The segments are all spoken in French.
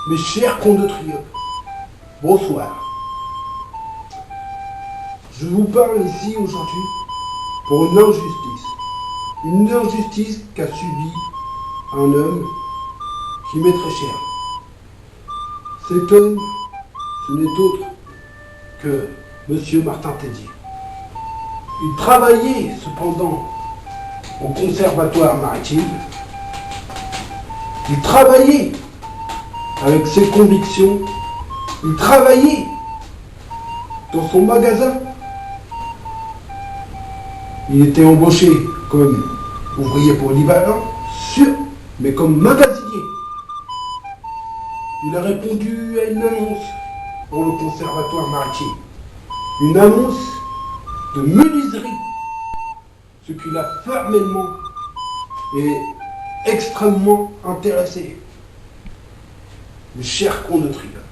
Mes chers compatriotes, bonsoir. Je vous parle ici aujourd'hui pour une injustice. Une injustice qu'a subi un homme qui m'est très cher. Cet homme, ce n'est autre que Monsieur Martin Teddy. Il travaillait cependant au conservatoire maritime. Il travaillait avec ses convictions. Il travaillait dans son magasin. Il était embauché comme ouvrier polyvalent, sûr, mais comme magasinier. Il a répondu à une annonce pour le conservatoire maritime. Une annonce de menuiserie. Ce qui l'a formellement et extrêmement intéressé. Mes chers compatriotes,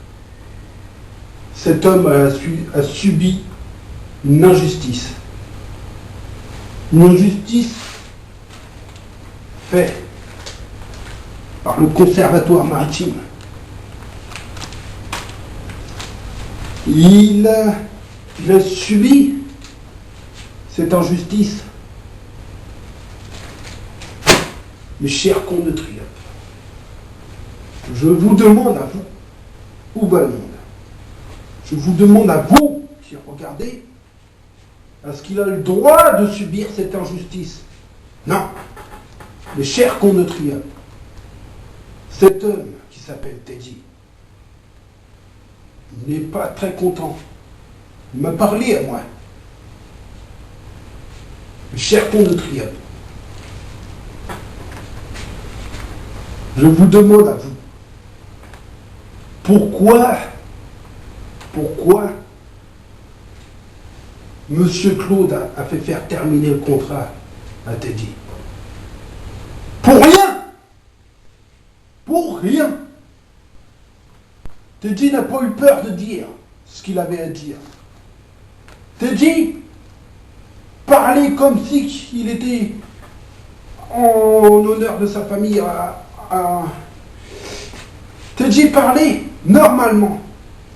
cet homme a subi une injustice. Une injustice faite par le conservatoire maritime. Il a subi cette injustice. Mes chers compatriotes, je vous demande à vous, où va le monde? Je vous demande à vous qui regardez, est-ce qu'il a le droit de subir cette injustice? Non. Mes chers compatriotes, cet homme qui s'appelle Teddy n'est pas très content. Il m'a parlé à moi. Mes chers compatriotes, je vous demande à vous, pourquoi Monsieur Claude a fait faire terminer le contrat à Teddy? Pour rien! Pour rien! Teddy n'a pas eu peur de dire ce qu'il avait à dire. Teddy parlait comme si il était en honneur de sa famille Teddy parlait normalement.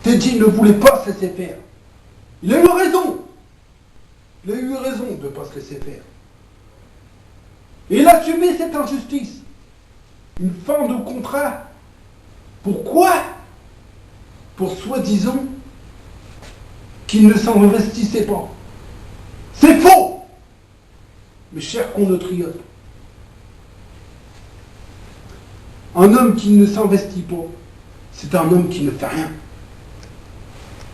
Teddy ne voulait pas se laisser faire. Il a eu raison. Il a eu raison de ne pas se laisser faire. Et il a subi cette injustice. Une fin de contrat. Pourquoi? Pour soi-disant qu'il ne s'investissait pas. C'est faux! Mes chers compatriotes. Un homme qui ne s'investit pas, c'est un homme qui ne fait rien.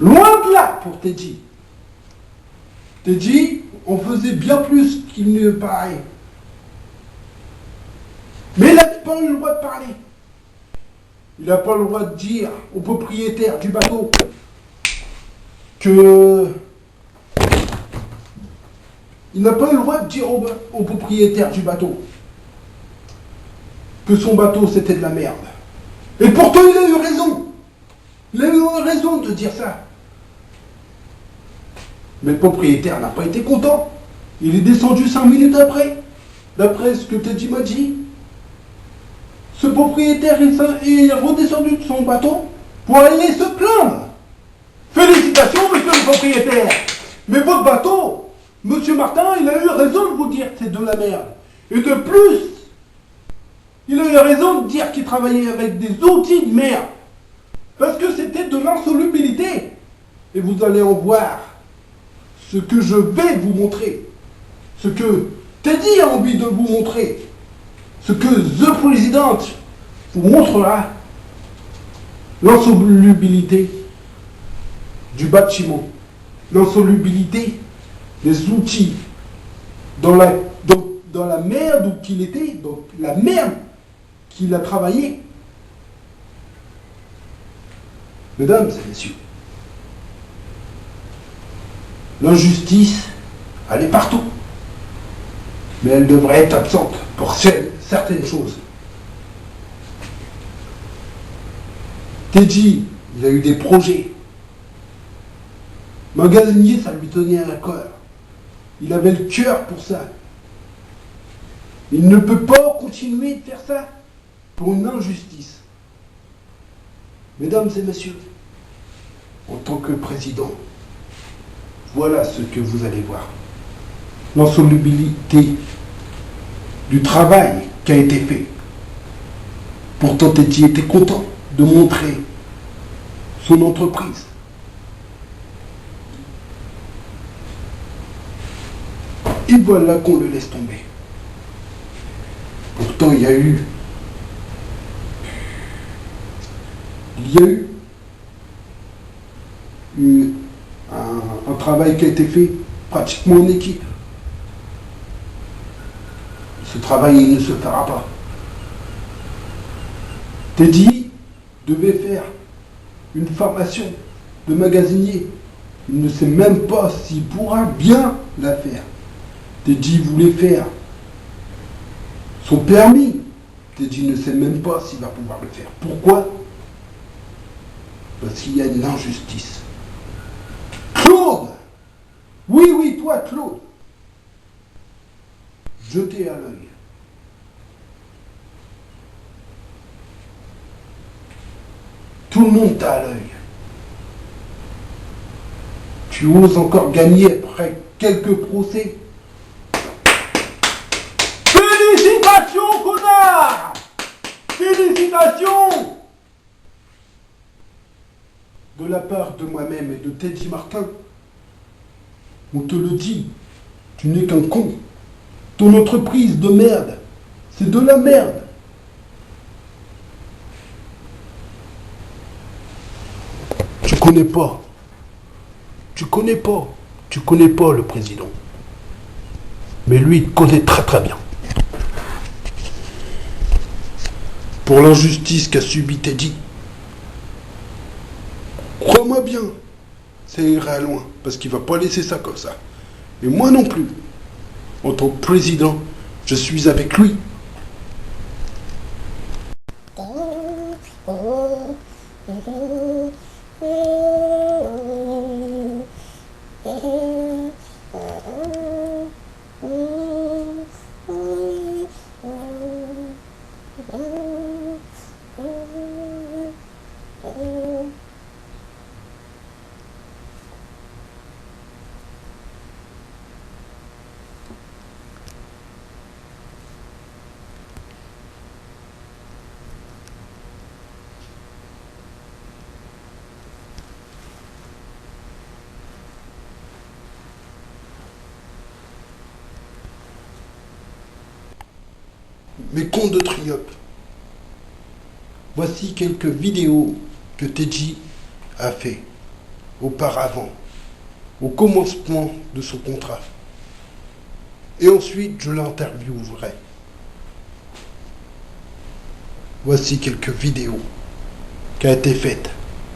Loin de là pour Teddy. Teddy, on faisait bien plus qu'il ne paraît. Mais il n'a pas eu le droit de parler. Il n'a pas le droit de dire au propriétaire du bateau que... Il n'a pas eu le droit de dire au propriétaire du bateau que son bateau c'était de la merde. Et pourtant il a eu raison. Il a eu raison de dire ça. Mais le propriétaire n'a pas été content. Il est descendu 5 minutes après. D'après ce que Teddy m'a dit. Ce propriétaire est redescendu de son bateau pour aller se plaindre. Félicitations, monsieur le propriétaire. Mais votre bateau, monsieur Martin, il a eu raison de vous dire que c'est de la merde. Et de plus, il a eu raison de dire qu'il travaillait avec des outils de merde. Parce que c'était de l'insolubilité. Et vous allez en voir ce que je vais vous montrer. Ce que Teddy a envie de vous montrer. Ce que The President vous montrera. L'insolubilité du bâtiment. L'insolubilité des outils. Dans la merde où qu'il était. Dans la merde qu'il a travaillé. Mesdames et messieurs, l'injustice, elle est partout. Mais elle devrait être absente pour certaines choses. Teddy, il a eu des projets. Magasinier, ça lui tenait à cœur. Il avait le cœur pour ça. Il ne peut pas continuer de faire ça pour une injustice. Mesdames et messieurs, en tant que président, voilà ce que vous allez voir. L'insolubilité du travail qui a été fait. Pourtant, Teddy était content de montrer son entreprise. Et voilà qu'on le laisse tomber. Pourtant, il y a eu un travail qui a été fait pratiquement en équipe. Ce travail, il ne se fera pas. Teddy devait faire une formation de magasinier. Il ne sait même pas s'il pourra bien la faire. Teddy voulait faire son permis. Teddy ne sait même pas s'il va pouvoir le faire. Pourquoi? Parce qu'il y a une injustice. Claude! Oui, oui, toi, Claude. Jeté à l'œil. Tout le monde t'a à l'œil. Tu oses encore gagner après quelques procès. Félicitations, connard! Félicitations! De la part de moi-même et de Teddy Martin, on te le dit, tu n'es qu'un con. Ton entreprise de merde, c'est de la merde. Tu connais pas. Tu connais pas le président. Mais lui, il connaît très très bien. Pour l'injustice qu'a subie Teddy, crois-moi bien, ça ira loin, parce qu'il va pas laisser ça comme ça. Et moi non plus. En tant que président, je suis avec lui. Mes contes de triomphe. Voici quelques vidéos que Teddy a fait auparavant, au commencement de son contrat. Et ensuite, je l'interviewerai. Voici quelques vidéos qui ont été faites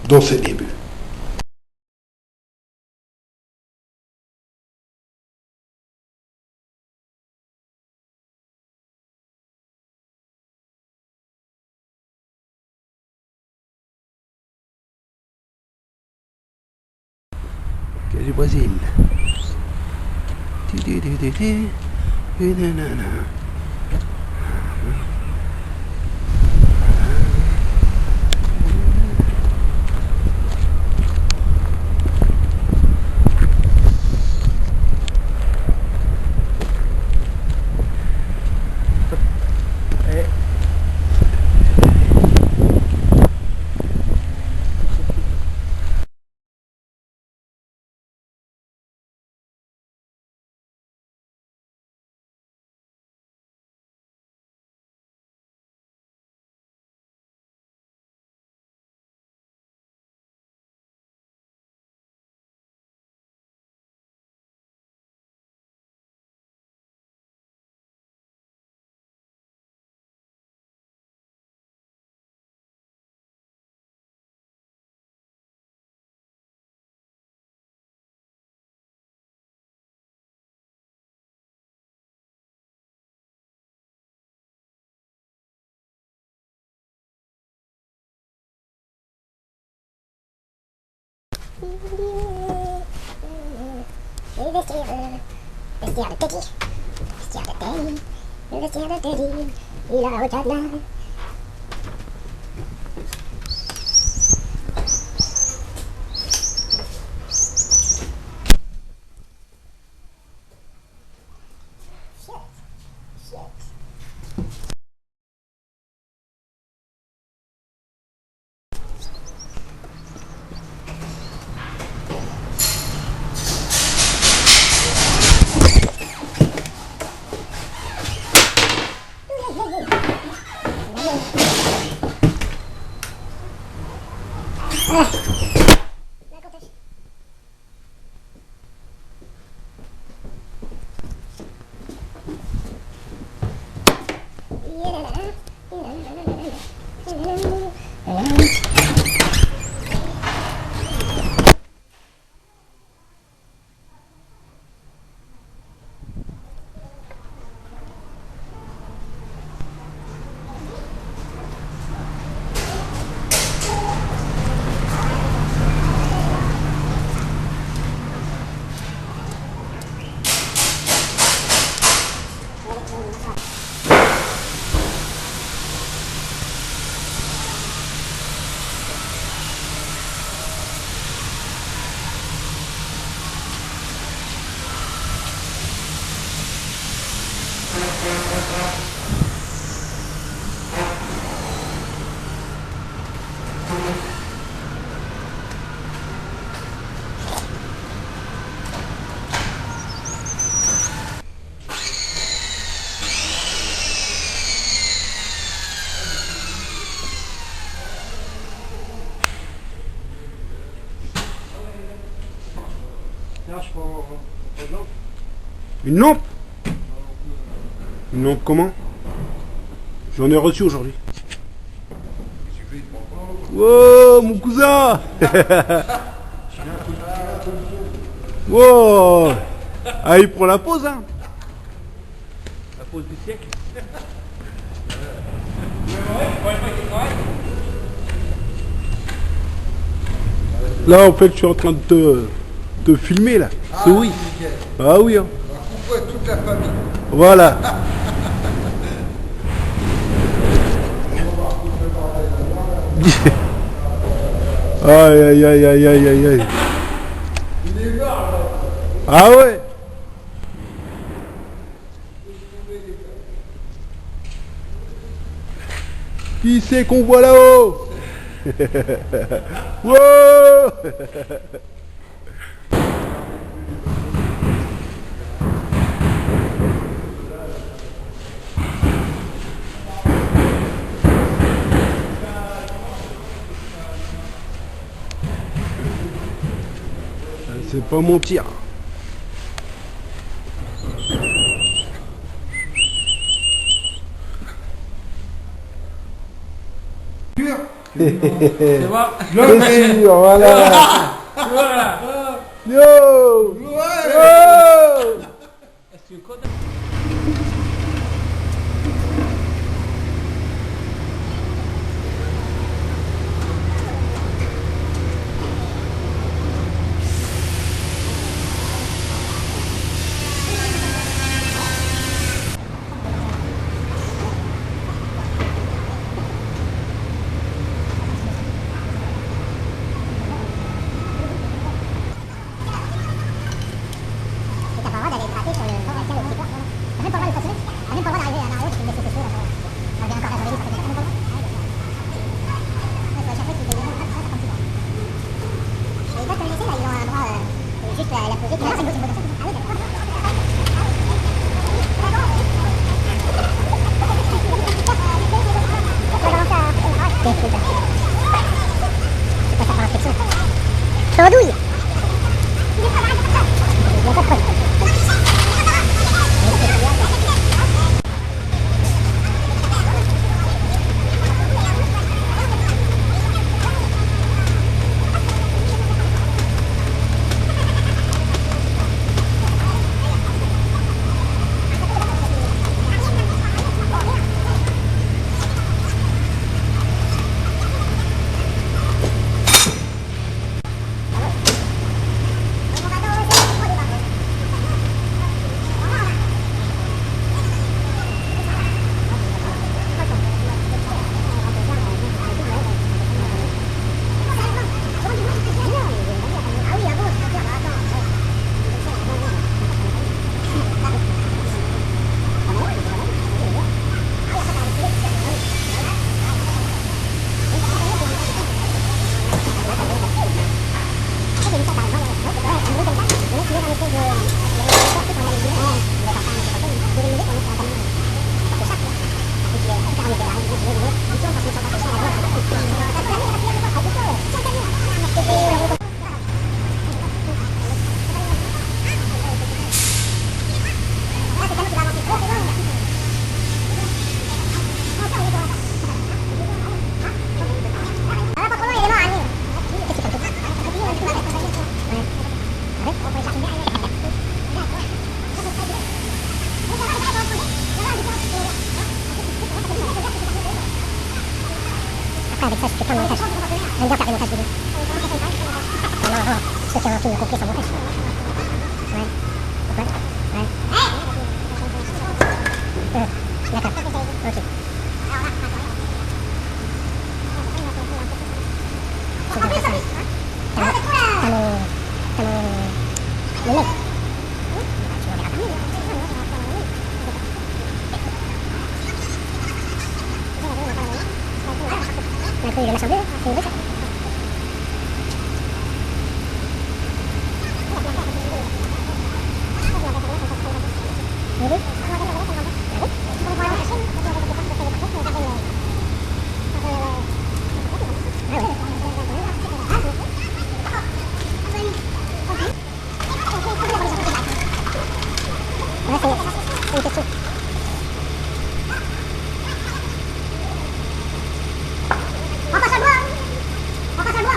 dans ses débuts. Du Brésil. Le vestiaire de Teddy. Vestiaire de Teddy. Le vestiaire de Teddy. Il a un cadenas. Une lampe? Une lampe comment? J'en ai reçu aujourd'hui. Wow, mon cousin. Wow. Ah, il prend la pause, hein. La pause du siècle. Là, en fait, je suis en train de te filmer, là. Ah, Oui. nickel. Ah oui, hein. On voit toute la famille. Voilà. Aïe, aïe, aïe, aïe, aïe, aïe, aïe. Ah ouais. Qui c'est qu'on voit là-haut? Wow. C'est pas mentir. C'est moi. Bien sûr, voilà. Voilà. Yo. Ouais. Oh. Est-ce que quand Après, avec ça, je fais plein de montage. J'aime bien faire des montages vidéo. Non, ceux qui ont un film complet sur montage. Ouais. Pourquoi? Ouais. D'accord. Ok. C'est bien ça. T'as mon nez. Tu m'en verras pas mieux. La couille, le machin bleu, c'est nouveau ça. Nouveau? C'est une question. On passe à le bois. On passe à le bois.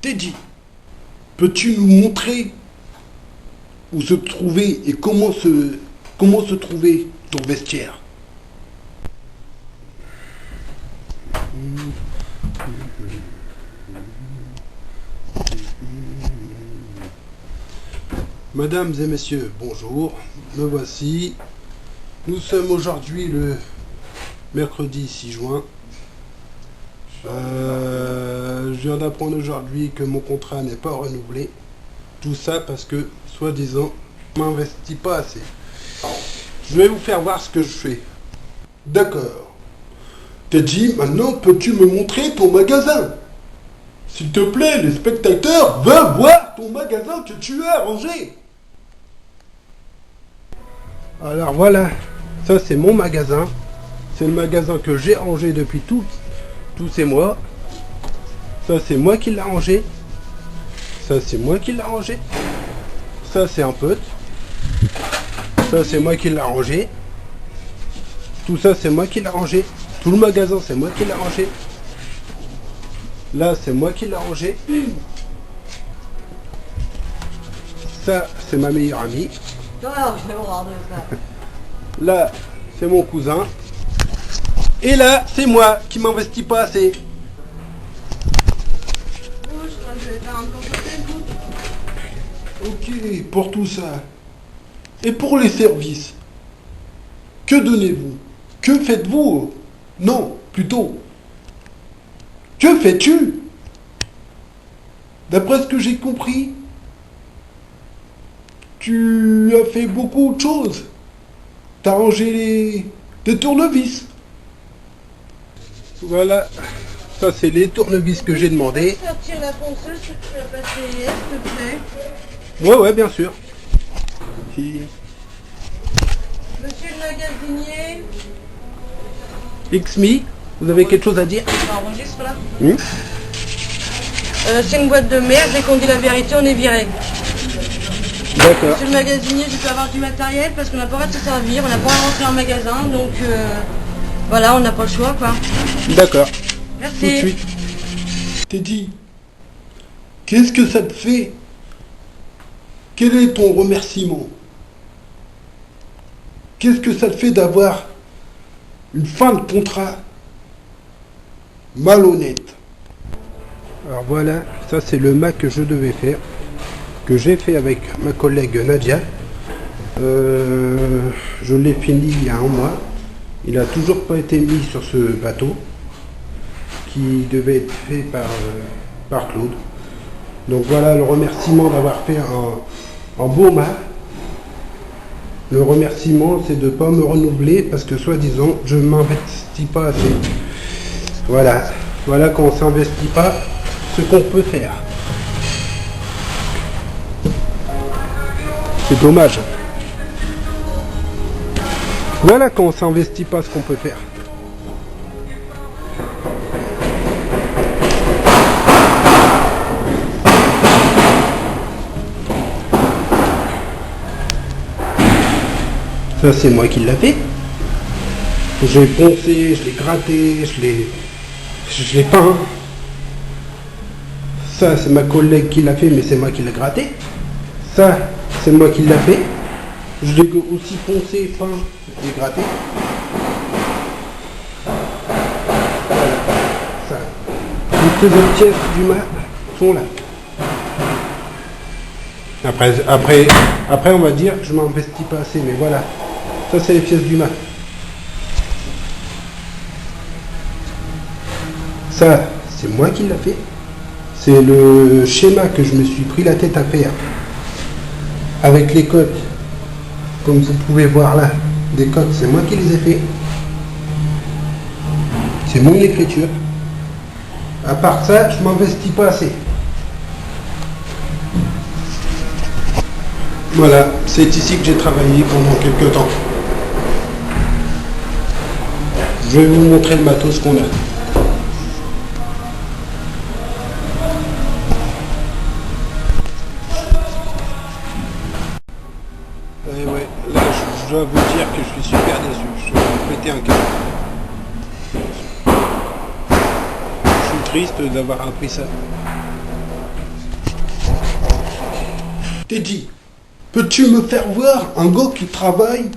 Teddy, peux-tu nous montrer où se trouvait et comment se trouvait ton vestiaire? Mesdames et messieurs, bonjour, me voici. Nous sommes aujourd'hui le mercredi 6 juin. Je viens d'apprendre aujourd'hui que mon contrat n'est pas renouvelé. Tout ça parce que, soi-disant, je m'investis pas assez. Je vais vous faire voir ce que je fais. D'accord. Teddy, maintenant peux-tu me montrer ton magasin? S'il te plaît, les spectateurs veulent voir ton magasin que tu as rangé. Alors voilà, ça c'est mon magasin. C'est le magasin que j'ai rangé depuis tous ces mois. Ça c'est moi qui l'ai rangé. Ça c'est moi qui l'ai rangé. Ça c'est un pote. Ça c'est moi qui l'ai rangé. Tout ça c'est moi qui l'ai rangé. Tout le magasin c'est moi qui l'ai rangé. Là c'est moi qui l'ai rangé. Ça c'est ma meilleure amie. Là c'est mon cousin. Et là c'est moi qui m'investis pas assez. Ok, pour tout ça. Et pour les services, que donnez-vous? Que faites-vous? Non, plutôt, que fais-tu? D'après ce que j'ai compris, tu as fait beaucoup de choses. T'as rangé des tournevis. Voilà, ça c'est les tournevis que j'ai demandé. Sortir la ponceuse que tu as passé hier, s'il te plaît. Ouais, bien sûr. Monsieur le magasinier, Xmi, vous avez quelque chose à dire? Ça enregistre là Oui. C'est une boîte de merde, dès qu'on dit la vérité, on est viré. D'accord. Monsieur le magasinier, je peux avoir du matériel parce qu'on n'a pas le droit de se servir, on n'a pas rentré en magasin, donc voilà, on n'a pas le choix quoi. D'accord. Tout de Merci. suite. Teddy, qu'est-ce que ça te fait? Quel est ton remerciement? Qu'est-ce que ça te fait d'avoir une fin de contrat malhonnête? Alors voilà, ça c'est le Mac que je devais faire, que j'ai fait avec ma collègue Nadia. Je l'ai fini il y a un mois. Il n'a toujours pas été mis sur ce bateau qui devait être fait par Claude. Donc voilà le remerciement d'avoir fait un beau Mac. Le remerciement, c'est de ne pas me renouveler parce que, soi-disant, je ne m'investis pas assez. Voilà. Voilà quand on ne s'investit pas, ce qu'on peut faire. C'est dommage. Voilà quand on ne s'investit pas, ce qu'on peut faire. Ça c'est moi qui l'ai fait. J'ai poncé, je l'ai gratté, je l'ai peint. Ça c'est ma collègue qui l'a fait, mais c'est moi qui l'ai gratté. Ça c'est moi qui l'ai fait. Je l'ai aussi poncé, peint et gratté. Voilà. Ça. Toutes les autres pièces du mat sont là. Après on va dire que je m'investis pas assez, mais voilà. Ça c'est les pièces du mat. Ça, c'est moi qui l'a fait. C'est le schéma que je me suis pris la tête à faire. Avec les cotes. Comme vous pouvez voir là. Des cotes, c'est moi qui les ai fait. C'est mon écriture. À part ça, je m'investis pas assez. Voilà, c'est ici que j'ai travaillé pendant quelques temps. Je vais vous montrer le matos qu'on a. Et ouais, là je dois vous dire que je suis super déçu. Je vais péter un câble. Je suis triste d'avoir appris ça. Teddy, peux-tu me faire voir un gars qui travaille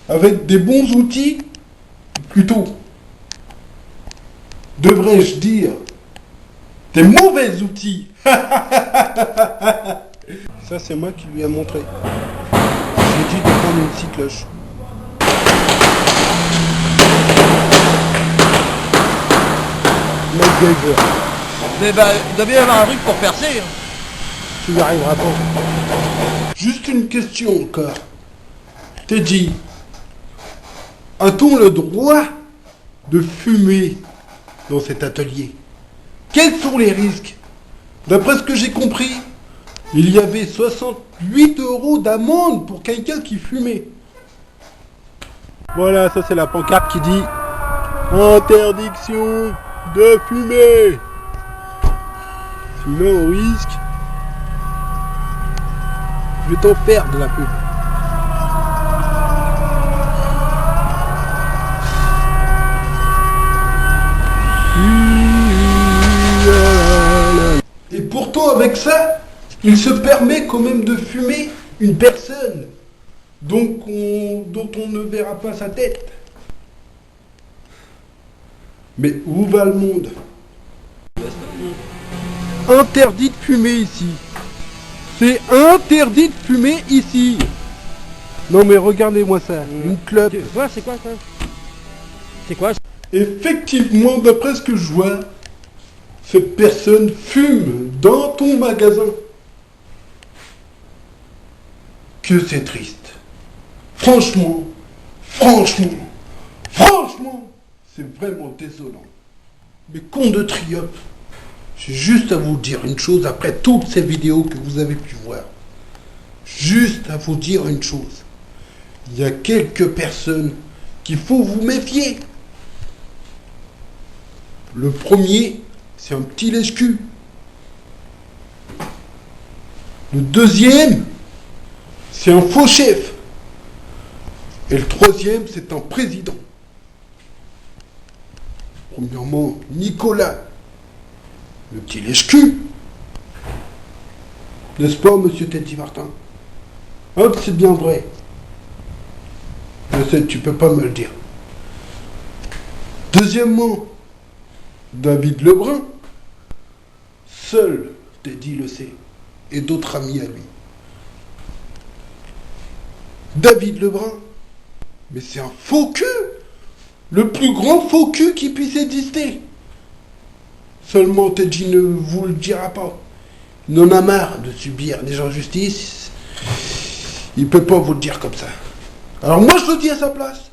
avec des bons outils? Plutôt, devrais-je dire, des mauvais outils. Ça, c'est moi qui lui ai montré. J'ai dit de prendre une petite cloche. MacGyver. Mais bah, il doit bien y avoir un truc pour percer. Hein. Tu y arriveras pas. Juste une question encore. Teddy, a-t-on le droit de fumer dans cet atelier? Quels sont les risques? D'après ce que j'ai compris, il y avait 68 € d'amende pour quelqu'un qui fumait. Voilà, ça c'est la pancarte qui dit interdiction de fumer. Sinon on risque. Je vais t'en faire de la pub. Et pourtant avec ça, il se permet quand même de fumer une personne dont on ne verra pas sa tête. Mais où va le monde? Interdit de fumer ici. C'est interdit de fumer ici. Non mais regardez-moi ça, une clope. Ouais, c'est quoi ça? C'est quoi? Effectivement, d'après ce que je vois, cette personne fume dans ton magasin. Que c'est triste. Franchement, c'est vraiment désolant. Mais con de triomphe. J'ai juste à vous dire une chose après toutes ces vidéos que vous avez pu voir. Juste à vous dire une chose. Il y a quelques personnes qu'il faut vous méfier. Le premier, c'est un petit lèche-cul. Le deuxième, c'est un faux chef. Et le troisième, c'est un président. Premièrement, Nicolas, le petit lèche-cul. N'est-ce pas, monsieur Teddy Martin? Hop, c'est bien vrai. Je sais, tu peux pas me le dire. Deuxièmement, David Lebrun. Seul Teddy le sait. Et d'autres amis à lui. David Lebrun. Mais c'est un faux cul. Le plus grand faux cul qui puisse exister. Seulement Teddy ne vous le dira pas. Il en a marre de subir des injustices. Il peut pas vous le dire comme ça. Alors moi je le dis à sa place.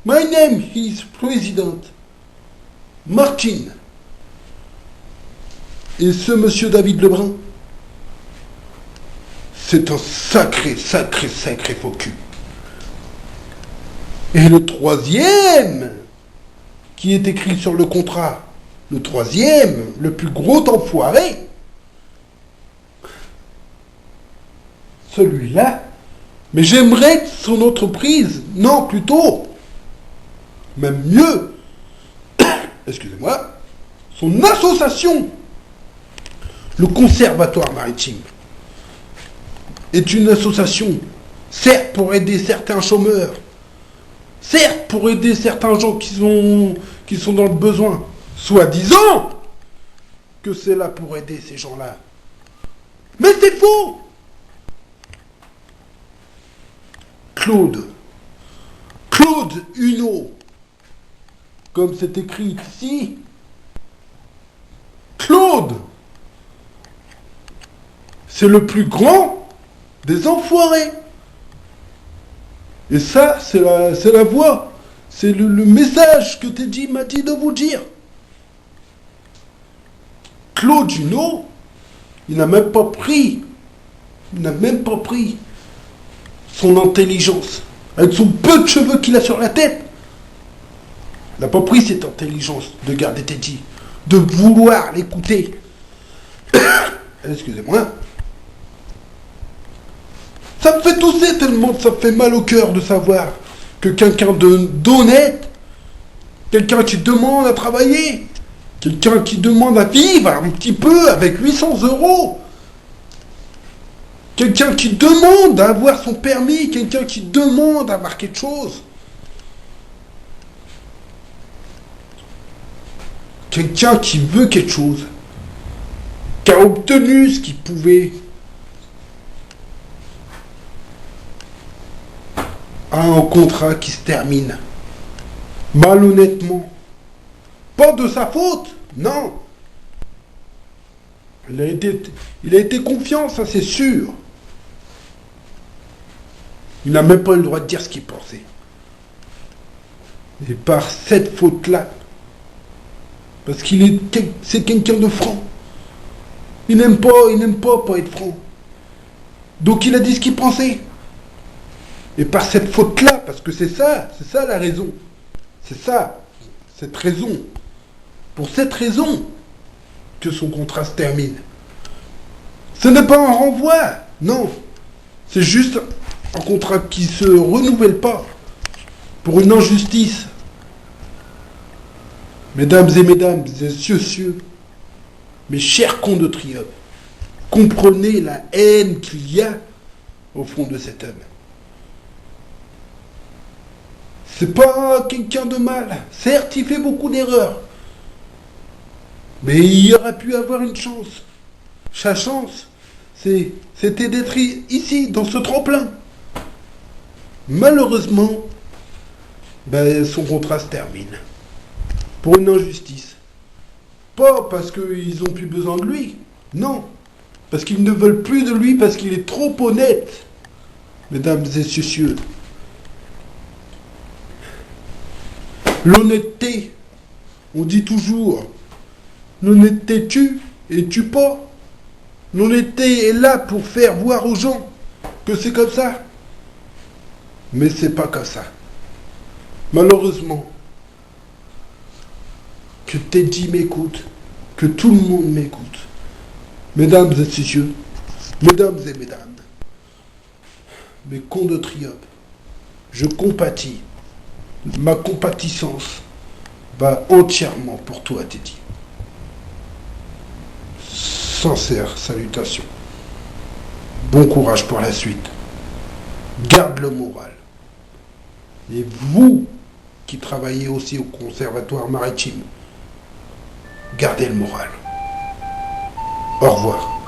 My name is President Martin. Et ce monsieur David Lebrun, c'est un sacré faux cul. Et le troisième, qui est écrit sur le contrat, le troisième, le plus gros enfoiré, celui-là, mais j'aimerais que son entreprise, non, plutôt, même mieux, excusez-moi, son association, le Conservatoire Maritime, est une association, certes pour aider certains chômeurs, certes pour aider certains gens qui sont dans le besoin, soi-disant que c'est là pour aider ces gens-là. Mais c'est faux! Claude Huneau, comme c'est écrit ici, Claude, c'est le plus grand des enfoirés. Et ça, c'est la voix, c'est le message que Teddy m'a dit de vous dire. Claude Huneau, il n'a même pas pris son intelligence, avec son peu de cheveux qu'il a sur la tête. Il n'a pas pris cette intelligence de garder Teddy, de vouloir l'écouter. Excusez-moi. Ça me fait tousser tellement, ça me fait mal au cœur de savoir que quelqu'un d'honnête, quelqu'un qui demande à travailler, quelqu'un qui demande à vivre un petit peu avec 800 €, quelqu'un qui demande à avoir son permis, quelqu'un qui demande à avoir quelque chose, quelqu'un qui veut quelque chose, qui a obtenu ce qu'il pouvait, a un contrat qui se termine malhonnêtement. Pas de sa faute, non. Il a été confiant, ça c'est sûr. Il n'a même pas eu le droit de dire ce qu'il pensait. Et par cette faute-là, parce c'est quelqu'un de franc. Il n'aime pas être franc. Donc il a dit ce qu'il pensait. Et par cette faute-là, parce que c'est ça la raison. C'est ça, cette raison. Pour cette raison que son contrat se termine. Ce n'est pas un renvoi, non. C'est juste un contrat qui se renouvelle pas pour une injustice. Mesdames et messieurs, mes chers cons de triomphe, comprenez la haine qu'il y a au fond de cet homme. C'est pas quelqu'un de mal. Certes, il fait beaucoup d'erreurs. Mais il aurait pu avoir une chance. Sa chance, c'était d'être ici, dans ce tremplin. Malheureusement, son contrat se termine. Pour une injustice. Pas parce qu'ils n'ont plus besoin de lui. Non. Parce qu'ils ne veulent plus de lui, parce qu'il est trop honnête. Mesdames et messieurs. L'honnêteté, on dit toujours, l'honnêteté tue et tue pas. L'honnêteté est là pour faire voir aux gens que c'est comme ça. Mais c'est pas comme ça. Malheureusement, que Teddy m'écoute, que tout le monde m'écoute. Mesdames et messieurs, mesdames et mesdames, mes cons de Triope, je compatis. Ma compatissance va entièrement pour toi, Teddy. Sincère salutation. Bon courage pour la suite. Garde le moral. Et vous, qui travaillez aussi au Conservatoire maritime, gardez le moral. Au revoir.